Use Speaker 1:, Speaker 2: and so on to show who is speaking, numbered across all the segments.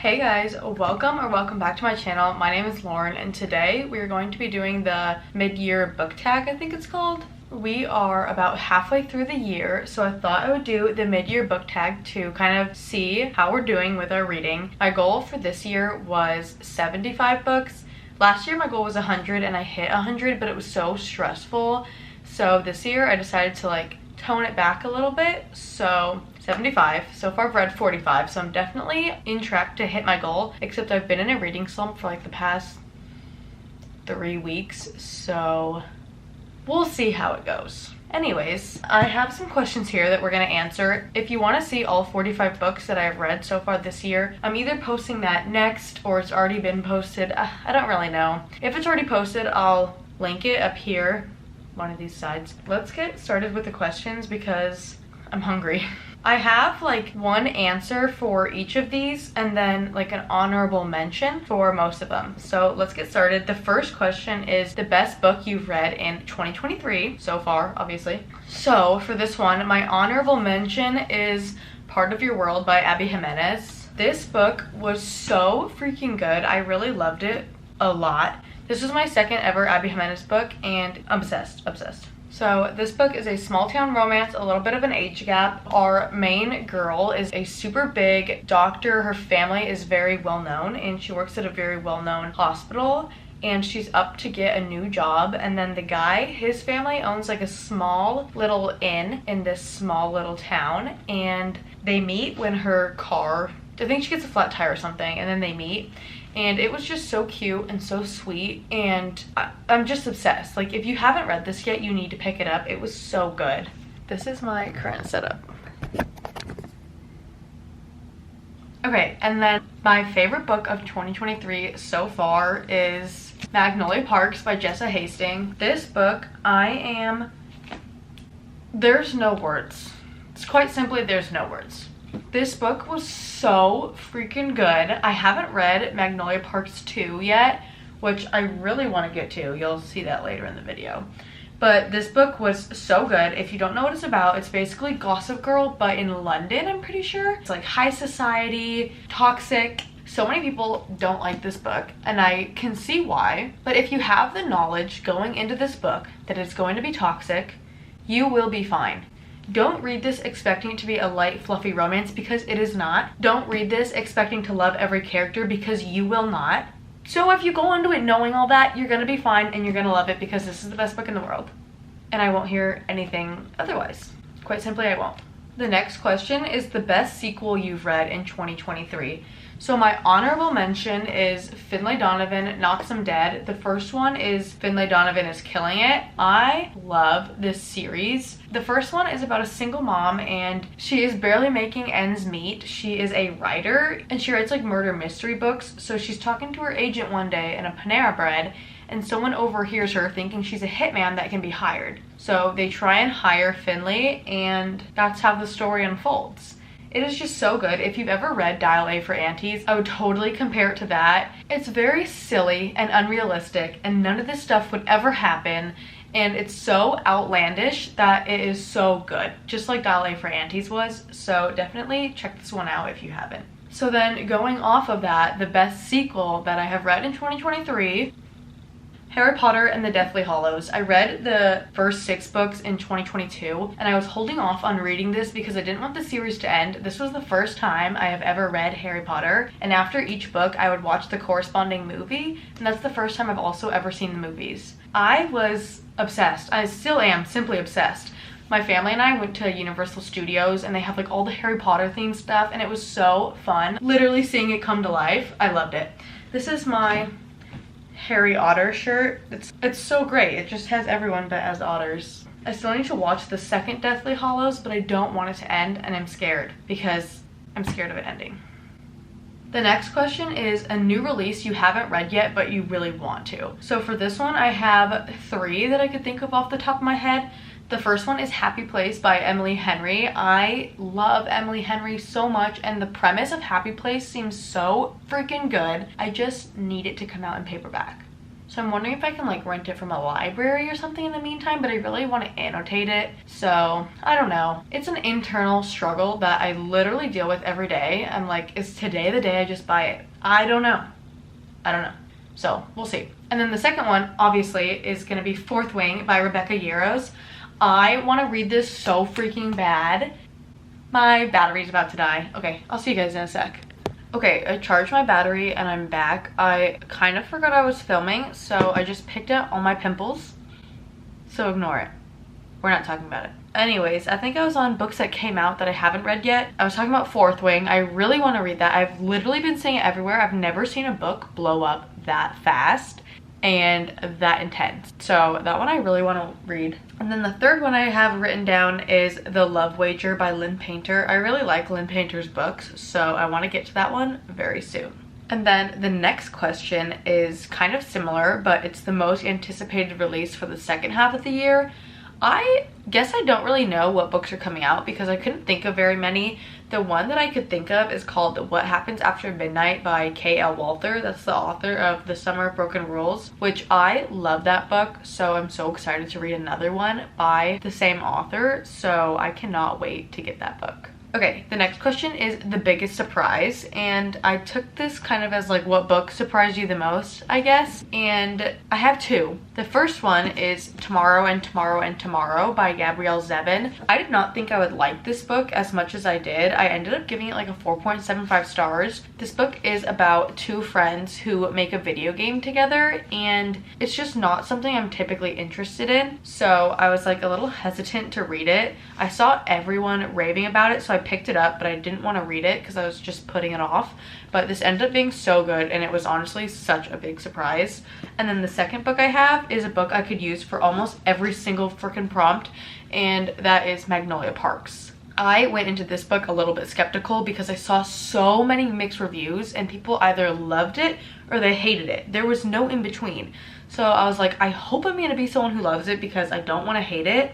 Speaker 1: Hey guys, welcome back to my channel. My name is Lauren and today we are going to be doing the mid-year book tag, I think it's called. We are about halfway through the year, so I thought I would do the mid-year book tag to kind of see how we're doing with our reading. My goal for this year was 75 books. Last year my goal was 100 and I hit 100, but it was so stressful. So this year I decided to tone it back a little bit, so 75. So far I've read 45, so I'm definitely in track to hit my goal, except I've been in a reading slump for the past 3 weeks, so we'll see how it goes. Anyways, I have some questions here that we're going to answer. If you want to see all 45 books that I've read so far this year, I'm either posting that next or it's already been posted. I don't really know. If it's already posted, I'll link it up here, one of these sides. Let's get started with the questions because I'm hungry. I have one answer for each of these and then an honorable mention for most of them. So let's get started. The first question is the best book you've read in 2023 so far, obviously. So for this one, my honorable mention is Part of Your World by Abby Jimenez. This book was so freaking good. I really loved it a lot. This was my second ever Abby Jimenez book and I'm obsessed. So this book is a small town romance, a little bit of an age gap. Our main girl is a super big doctor. Her family is very well known and she works at a very well known hospital and she's up to get a new job. And then the guy, his family owns a small little inn in this small little town, and they meet when her car, I think she gets a flat tire or something, and then they meet. And it was just so cute and so sweet, and I'm just obsessed. If you haven't read this yet, you need to pick it up. It was so good. This is my current setup. Okay, and then my favorite book of 2023 so far is Magnolia Parks by Jessa Hastings. This book, there's no words. It's quite simply, there's no words. This book was so freaking good. I haven't read Magnolia Parks 2 yet, which I really want to get to. You'll see that later in the video. But this book was so good. If you don't know what it's about, it's basically Gossip Girl, but in London, I'm pretty sure. It's high society, toxic. So many people don't like this book, and I can see why. But if you have the knowledge going into this book that it's going to be toxic, you will be fine. Don't read this expecting it to be a light, fluffy romance, because it is not. Don't read this expecting to love every character, because you will not. So if you go into it knowing all that, you're gonna be fine and you're gonna love it, because this is the best book in the world. And I won't hear anything otherwise. Quite simply, I won't. The next question is the best sequel you've read in 2023. So my honorable mention is Finlay Donovan Knocks 'Em Dead. The first one is Finlay Donovan is Killing It. I love this series. The first one is about a single mom and she is barely making ends meet. She is a writer and she writes murder mystery books. So she's talking to her agent one day in a Panera Bread and someone overhears her thinking she's a hitman that can be hired. So they try and hire Finlay, and that's how the story unfolds. It is just so good. If you've ever read Dial A for Aunties, I would totally compare it to that. It's very silly and unrealistic, and none of this stuff would ever happen, and it's so outlandish that it is so good, just like Dial A for Aunties was. So definitely check this one out if you haven't. So then going off of that, the best sequel that I have read in 2023, Harry Potter and the Deathly Hallows. I read the first 6 books in 2022 and I was holding off on reading this because I didn't want the series to end. This was the first time I have ever read Harry Potter, and after each book I would watch the corresponding movie, and that's the first time I've also ever seen the movies. I was obsessed. I still am simply obsessed. My family and I went to Universal Studios and they have all the Harry Potter themed stuff, and it was so fun. Literally seeing it come to life. I loved it. This is my Harry Otter shirt. It's so great. It just has everyone but as otters. I still need to watch the second Deathly Hallows, but I don't want it to end, and I'm scared because I'm scared of it ending. The next question is a new release you haven't read yet but you really want to. So for this one I have 3 that I could think of off the top of my head. The first one is Happy Place by Emily Henry. I love Emily Henry so much, and the premise of Happy Place seems so freaking good. I just need it to come out in paperback. So I'm wondering if I can like rent it from a library or something in the meantime, but I really want to annotate it. So I don't know. It's an internal struggle that I literally deal with every day. I'm like, is today the day I just buy it? I don't know. I don't know. So we'll see. And then the second one, obviously, is going to be Fourth Wing by Rebecca Yarros. I want to read this so freaking bad. My battery's about to die. Okay, I'll see you guys in a sec. Okay, I charged my battery and I'm back. I kind of forgot I was filming, so I just picked out all my pimples. So ignore it. We're not talking about it. Anyways, I think I was on books that came out that I haven't read yet. I was talking about Fourth Wing. I really want to read that. I've literally been seeing it everywhere. I've never seen a book blow up that fast and that intense. So that one I really want to read. And then the third one I have written down is The Love Wager by Lynn Painter. I really like Lynn Painter's books, so I want to get to that one very soon. And then the next question is kind of similar, but it's the most anticipated release for the second half of the year. I guess I don't really know what books are coming out because I couldn't think of very many. The one that I could think of is called What Happens After Midnight by K.L. Walther. That's the author of The Summer of Broken Rules, which I love that book. So I'm so excited to read another one by the same author. So I cannot wait to get that book. Okay, the next question is the biggest surprise, and I took this kind of as like what book surprised you the most, I guess, and I have two. The first one is Tomorrow and Tomorrow and Tomorrow by Gabrielle Zevin. I did not think I would like this book as much as I did. I ended up giving it like a 4.75 stars. This book is about two friends who make a video game together, and it's just not something I'm typically interested in, so I was like a little hesitant to read it. I saw everyone raving about it, so I picked it up, but I didn't want to read it because I was just putting it off. But this ended up being so good, and it was honestly such a big surprise. And then the second book I have is a book I could use for almost every single freaking prompt, and that is Magnolia Parks. I went into this book a little bit skeptical because I saw so many mixed reviews and people either loved it or they hated it. There was no in between. So I was like, I hope I'm going to be someone who loves it because I don't want to hate it,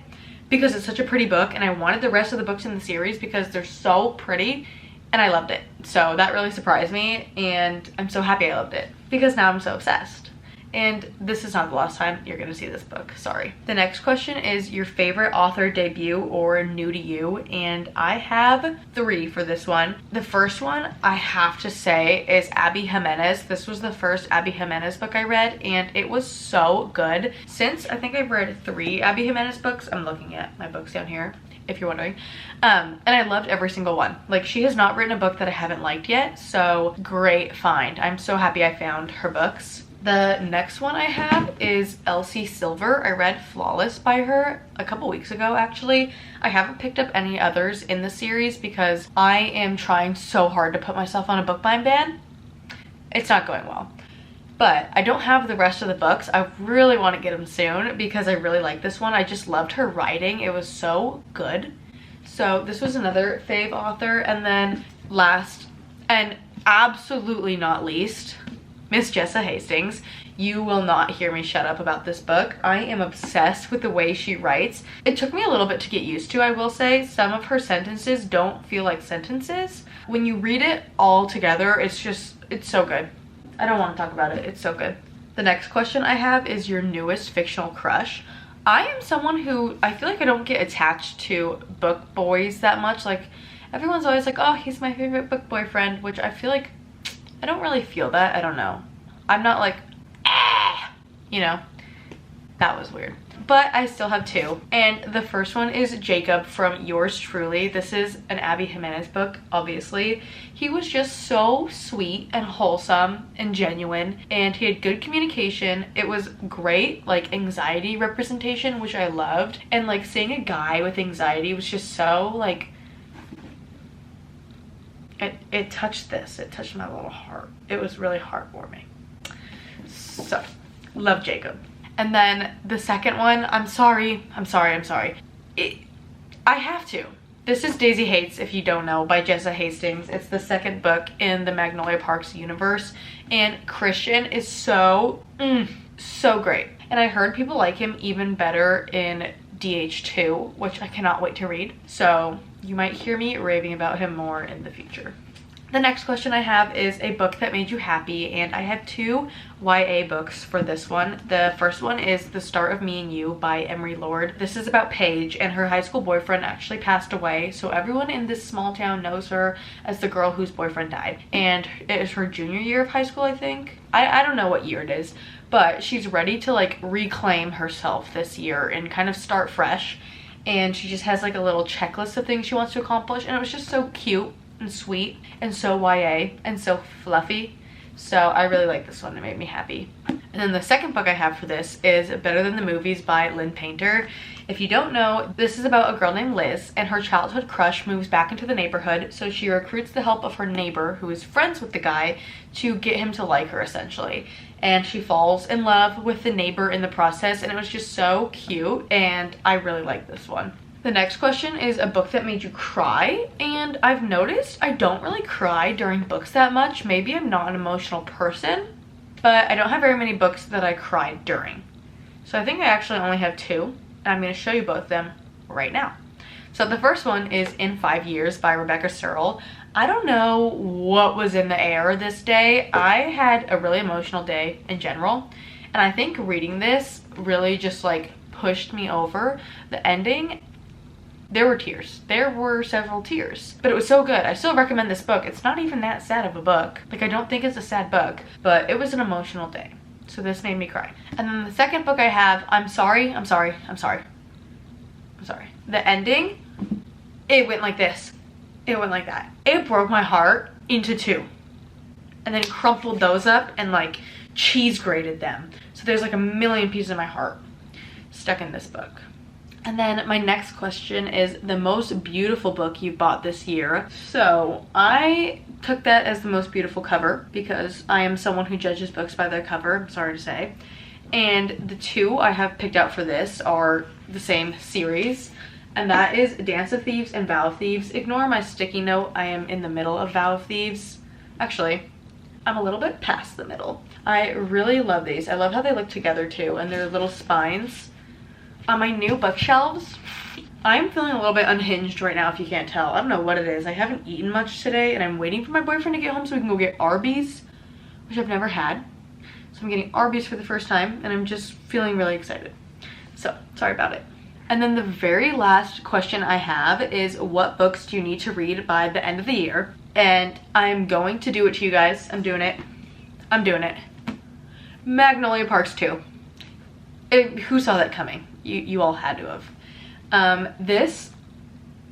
Speaker 1: because it's such a pretty book and I wanted the rest of the books in the series because they're so pretty and I loved it. So that really surprised me and I'm so happy I loved it because now I'm so obsessed. And this is not the last time you're gonna see this book, sorry. The next question is your favorite author debut or new to you, and I have three for this one. The first one I have to say is Abby Jimenez. This was the first Abby Jimenez book I read and it was so good. Since I think I've read 3 Abby Jimenez books, I'm looking at my books down here if you're wondering, and I loved every single one. Like, she has not written a book that I haven't liked yet, so great find. I'm so happy I found her books. The next one I have is Elsie Silver. I read Flawless by her a couple weeks ago, actually. I haven't picked up any others in the series because I am trying so hard to put myself on a book bind ban. It's not going well. But I don't have the rest of the books. I really want to get them soon because I really like this one. I just loved her writing. It was so good. So this was another fave author. And then last and absolutely not least, Miss Jessa Hastings. You will not hear me shut up about this book. I am obsessed with the way she writes. It took me a little bit to get used to, I will say. Some of her sentences don't feel like sentences. When you read it all together, it's so good. I don't want to talk about it. It's so good. The next question I have is your newest fictional crush. I am someone who, I feel like I don't get attached to book boys that much. Like, everyone's always like, oh, he's my favorite book boyfriend, which I feel like I don't really feel that. I don't know. I'm not like, you know, that was weird. But I still have 2. And the first one is Jacob from Yours Truly. This is an Abby Jimenez book, obviously. He was just so sweet and wholesome and genuine, and he had good communication. It was great, like, anxiety representation, which I loved. And like, seeing a guy with anxiety was just so like, it touched this. It touched my little heart. It was really heartwarming. So, love Jacob. And then the second one, I'm sorry. I have to. This is Daisy Hates, if you don't know, by Jessa Hastings. It's the second book in the Magnolia Parks universe. And Christian is so great. And I heard people like him even better in DH2, which I cannot wait to read. So you might hear me raving about him more in the future. The next question I have is a book that made you happy, and I have 2 YA books for this one. The first one is The Start of Me and You by Emery Lord. This is about Paige, and her high school boyfriend actually passed away, so everyone in this small town knows her as the girl whose boyfriend died. And it is her junior year of high school, I think. I don't know what year it is, but she's ready to like reclaim herself this year and kind of start fresh. And she just has like a little checklist of things she wants to accomplish, and it was just so cute and sweet and so YA and so fluffy. So I really like this one. It made me happy. And then the second book I have for this is Better Than the Movies by Lynn Painter. If you don't know, this is about a girl named Liz, and her childhood crush moves back into the neighborhood, so she recruits the help of her neighbor, who is friends with the guy, to get him to like her, essentially. And she falls in love with the neighbor in the process, and it was just so cute, and I really like this one. The next question is a book that made you cry, and I've noticed I don't really cry during books that much. Maybe I'm not an emotional person, but I don't have very many books that I cried during. So I think I actually only have 2, and I'm going to show you both of them right now. So the first one is In 5 Years by Rebecca Searle. I don't know what was in the air this day. I had a really emotional day in general, and I think reading this really just like pushed me over. The ending, there were tears. There were several tears, but it was so good. I still recommend this book. It's not even that sad of a book. Like, I don't think it's a sad book, but it was an emotional day. So this made me cry. And then the second book I have, I'm sorry. The ending, it went like this. It went like that. It broke my heart into 2. And then crumpled those up and like cheese grated them. So there's like a million pieces of my heart stuck in this book. And then my next question is the most beautiful book you bought this year. So I took that as the most beautiful cover because I am someone who judges books by their cover, I'm sorry to say. And the 2 I have picked out for this are the same series, and that is Dance of Thieves and Vow of Thieves. Ignore my sticky note, I am in the middle of Vow of Thieves. Actually, I'm a little bit past the middle. I really love these. I love how they look together too, and their little spines. On my new bookshelves, I'm feeling a little bit unhinged right now, if you can't tell. I don't know what it is. I haven't eaten much today, and I'm waiting for my boyfriend to get home so we can go get Arby's, which I've never had. So I'm getting Arby's for the first time, and I'm just feeling really excited. So, sorry about it. And then the very last question I have is, what books do you need to read by the end of the year? And I'm going to do it to you guys. I'm doing it. Magnolia Parks 2. Who saw that coming? You all had to have. This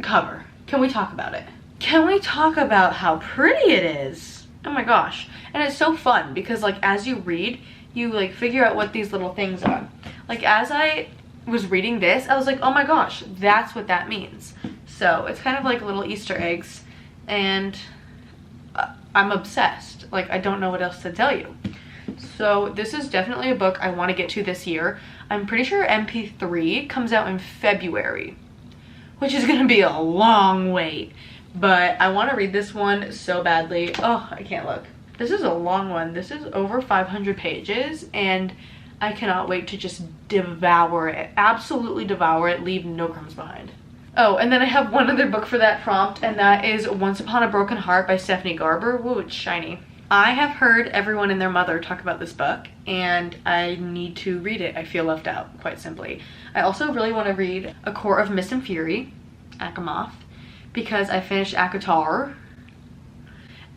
Speaker 1: cover, can we talk about it? Can we talk about how pretty it is? Oh my gosh. And it's so fun because like as you read, you like figure out what these little things are. Like as I was reading this, I was like, oh my gosh, that's what that means. So it's kind of like little Easter eggs, and I'm obsessed. Like, I don't know what else to tell you. So this is definitely a book I want to get to this year. I'm pretty sure MP3 comes out in February, which is gonna be a long wait, but I want to read this one so badly. Oh, I can't look. This is a long one. This is over 500 pages, and I cannot wait to just devour it. Absolutely devour it, leave no crumbs behind. Oh, and then I have one other book for that prompt, and that is Once Upon a Broken Heart by Stephanie Garber. Whoa, it's shiny. I have heard everyone and their mother talk about this book, and I need to read it. I feel left out, quite simply. I also really want to read A Court of Mist and Fury, Akamoth, because I finished ACOTAR,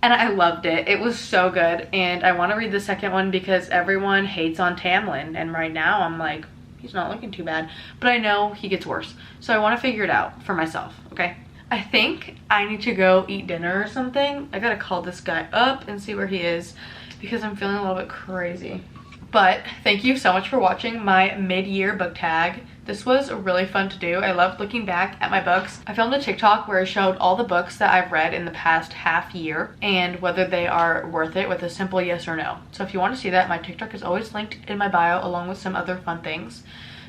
Speaker 1: and I loved it. It was so good, and I want to read the second one because everyone hates on Tamlin, and right now I'm like, he's not looking too bad, but I know he gets worse. So I want to figure it out for myself, okay? I think I need to go eat dinner or something. I gotta call this guy up and see where he is because I'm feeling a little bit crazy. But thank you so much for watching my mid-year book tag. This was really fun to do. I loved looking back at my books. I filmed a TikTok where I showed all the books that I've read in the past half year and whether they are worth it with a simple yes or no. So if you want to see that, my TikTok is always linked in my bio along with some other fun things.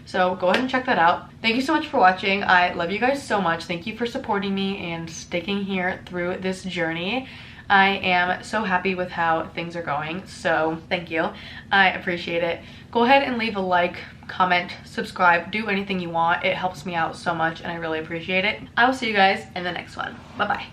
Speaker 1: So go ahead and check that out. Thank you so much for watching. I love you guys so much. Thank you for supporting me and sticking here through this journey. I am so happy with how things are going, so thank you. I appreciate it. Go ahead and leave a like, comment, subscribe, do anything you want. It helps me out so much and I really appreciate it. I will see you guys in the next one. Bye-bye.